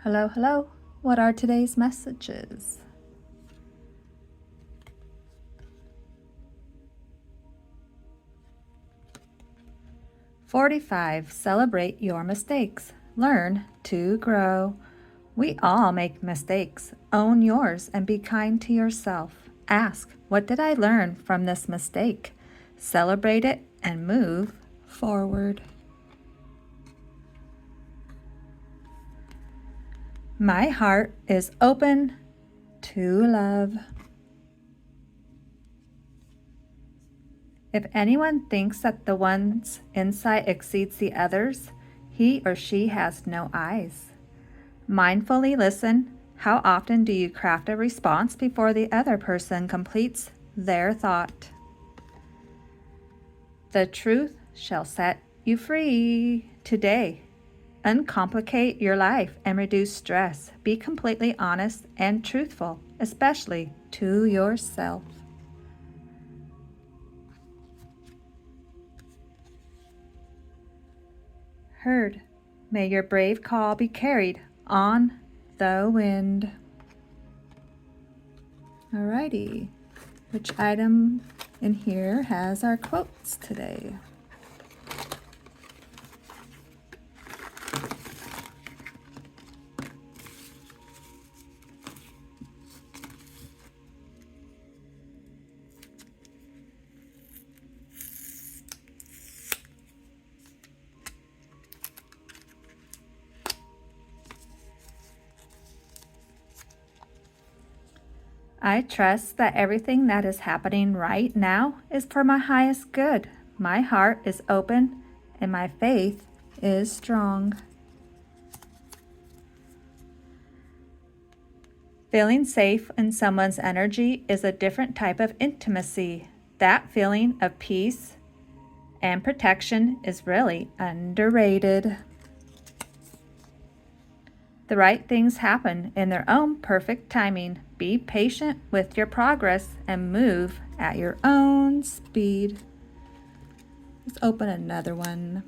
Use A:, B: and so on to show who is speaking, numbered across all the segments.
A: Hello, hello. What are today's messages? "45. Celebrate your mistakes. Learn to grow." We all make mistakes. Own yours and be kind to yourself. Ask, what did I learn from this mistake? Celebrate it and move forward. My heart is open to love. If anyone thinks that the one's insight exceeds the others, he or she has no eyes. Mindfully listen. How often do you craft a response before the other person completes their thought? The truth shall set you free today. Uncomplicate your life and reduce stress. Be completely honest and truthful, especially to yourself. Heard. May your brave call be carried on the wind. Alrighty. Which item in here has our quotes today? I trust that everything that is happening right now is for my highest good. My heart is open and my faith is strong. Feeling safe in someone's energy is a different type of intimacy. That feeling of peace and protection is really underrated. The right things happen in their own perfect timing. Be patient with your progress and move at your own speed. Let's open another one.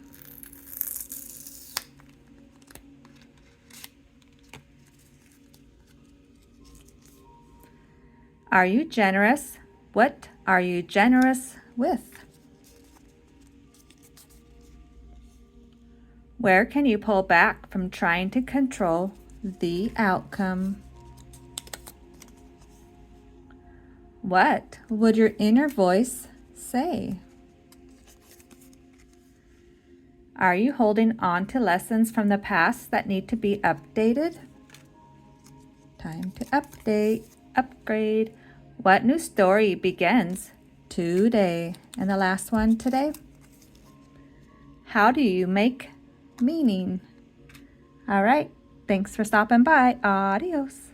A: Are you generous? What are you generous with? Where can you pull back from trying to control the outcome? What would your inner voice say? Are you holding on to lessons from the past that need to be updated? Time to update, upgrade. What new story begins today? And the last one today. How do you make meaning? All right. Thanks for stopping by. Adios.